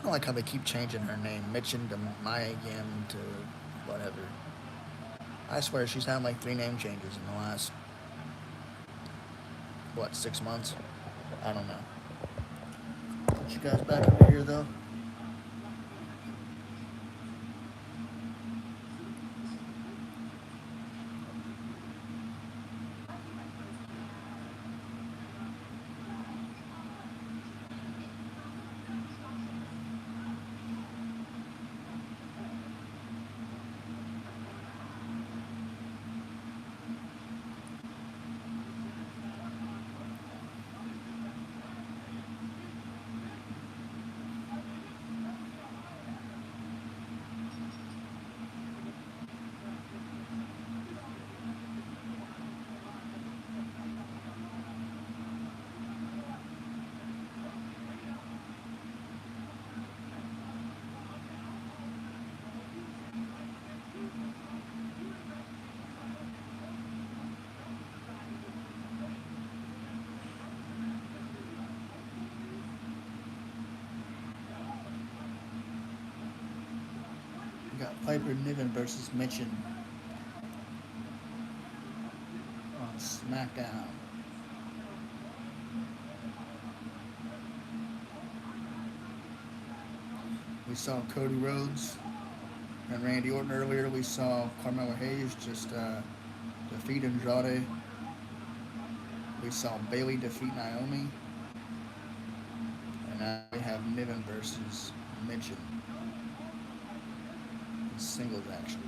don't like how they keep changing her name. Mitchin to Maya Yim to whatever. I swear she's had like 3 name changes in the last, 6 months? I don't know. Put you guys back over here though. We got Piper Niven versus Mitchin on Smackdown. We saw Cody Rhodes and Randy Orton earlier. We saw Carmelo Hayes just defeat Andrade. We saw Bayley defeat Naomi. And now we have Niven versus Mitchin in singles action.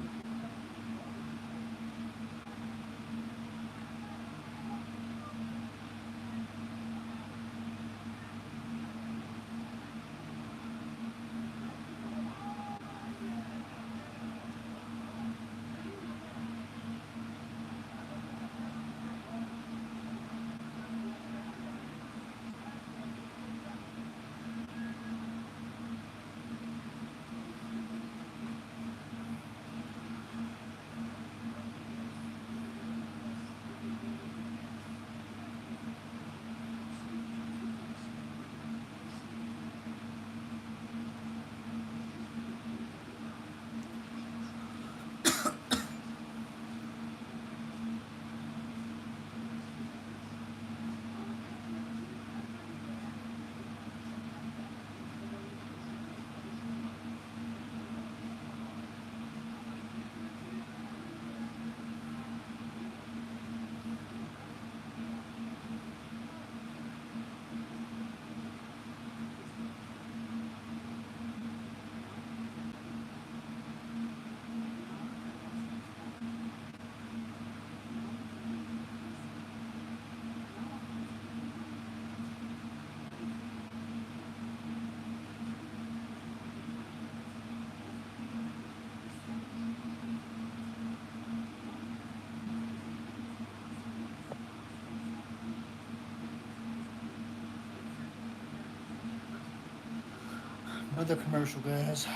Another commercial, guys.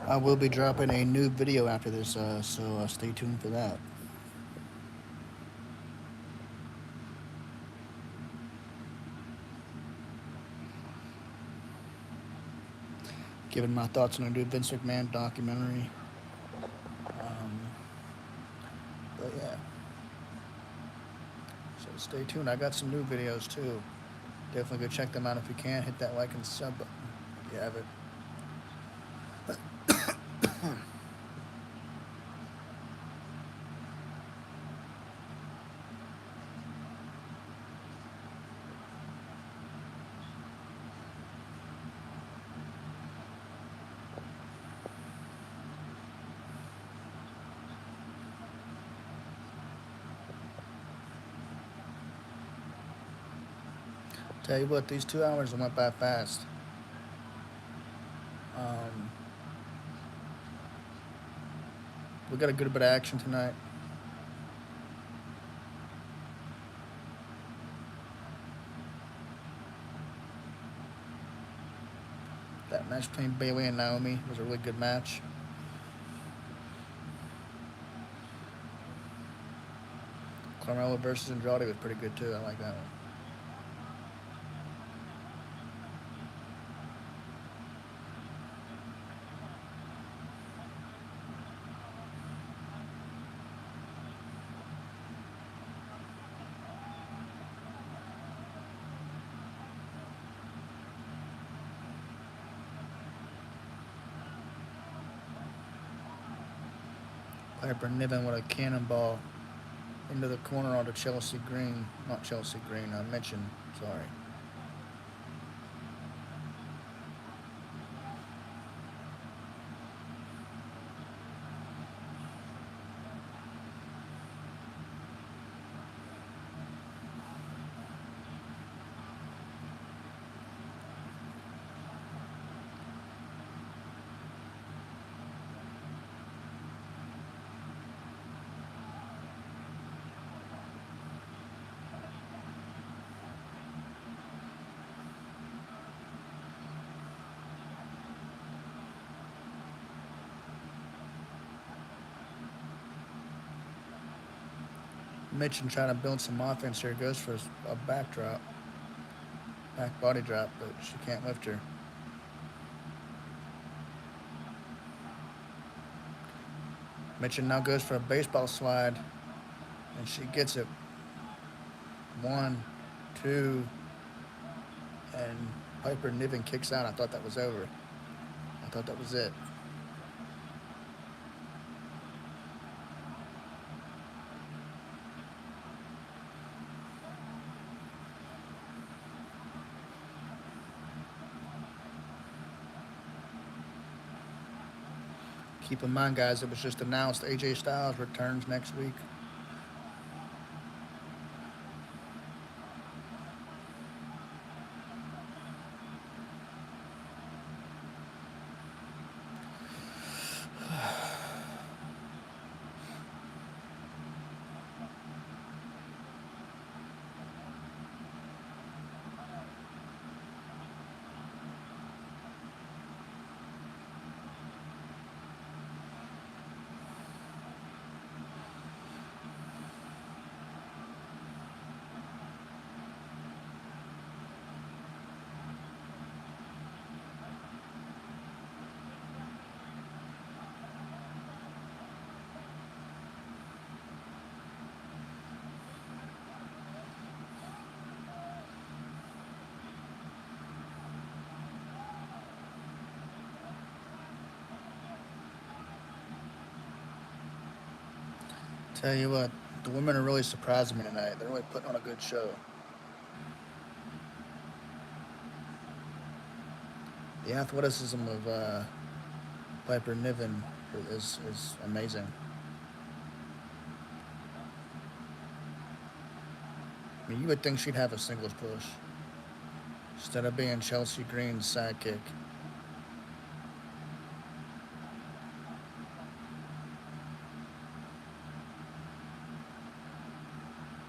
I will be dropping a new video after this, so stay tuned for that. Giving my thoughts on a new Vince McMahon documentary. But yeah. So stay tuned. I got some new videos too. Definitely go check them out if you can. Hit that like and sub button if you have it. Tell you what, these 2 hours went by fast. We got a good bit of action tonight. That match between Bayley and Naomi was a really good match. Carmella versus Andrade was pretty good too. I like that one. Piper Niven with a cannonball into the corner onto Chelsea Green. Not Chelsea Green, I mentioned, sorry. Mitchell trying to build some offense here. Goes for a backdrop. Back body drop, but she can't lift her. Mitchell now goes for a baseball slide, and she gets it. 1, 2, and Piper Niven kicks out. I thought that was over. I thought that was it. Keep in mind, guys, it was just announced AJ Styles returns next week. Tell you what, the women are really surprising me tonight. They're really putting on a good show. The athleticism of Piper Niven is amazing. I mean, you would think she'd have a singles push instead of being Chelsea Green's sidekick.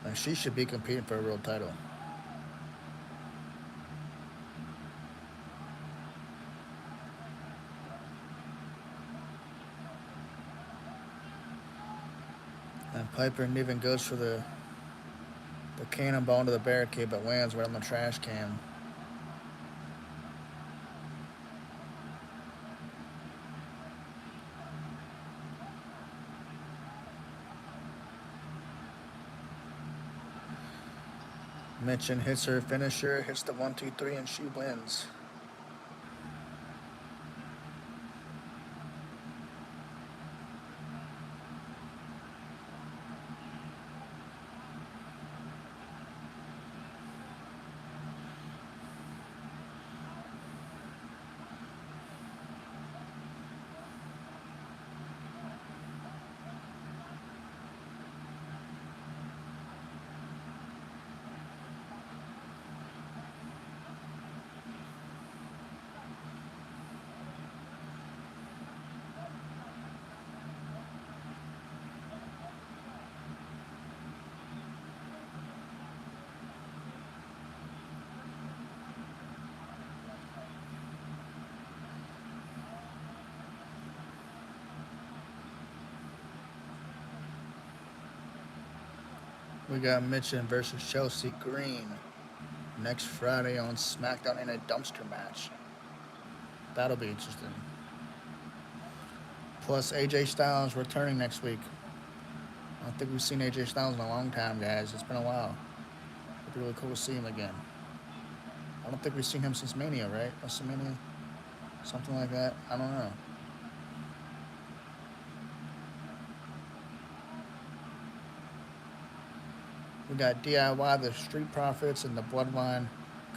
And she should be competing for a world title. And Piper Niven goes for the cannonball into the barricade, but lands right on the trash can. Mitchin hits her finisher, hits the 1-2-3, and she wins. We got Mitchin versus Chelsea Green next Friday on Smackdown in a dumpster match. That'll be interesting. Plus, AJ Styles returning next week. I don't think we've seen AJ Styles in a long time, guys. It's been a while. It'd be really cool to see him again. I don't think we've seen him since Mania, right? WrestleMania? Something like that. I don't know. We got DIY, the Street Profits, and the Bloodline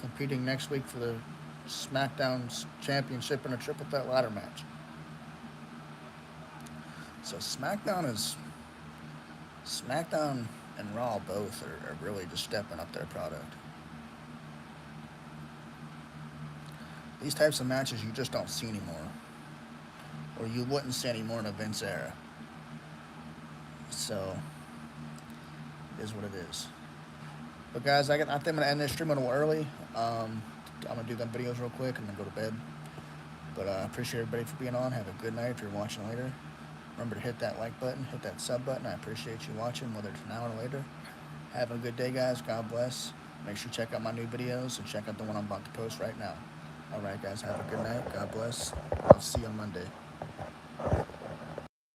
competing next week for the SmackDown Championship in a triple threat ladder match. So SmackDown and Raw both are really just stepping up their product. These types of matches you just don't see anymore, or you wouldn't see anymore in a Vince era. So it is what it is. But guys, I think I'm gonna end this stream a little early. I'm gonna do them videos real quick and then go to bed. But I appreciate everybody for being on. Have a good night if you're watching later. Remember to hit that like button, hit that sub button. I appreciate you watching, whether it's now or later. Have a good day, guys. God bless. Make sure you check out my new videos and check out the one I'm about to post right now. All right, guys. Have a good night. God bless. I'll see you on Monday.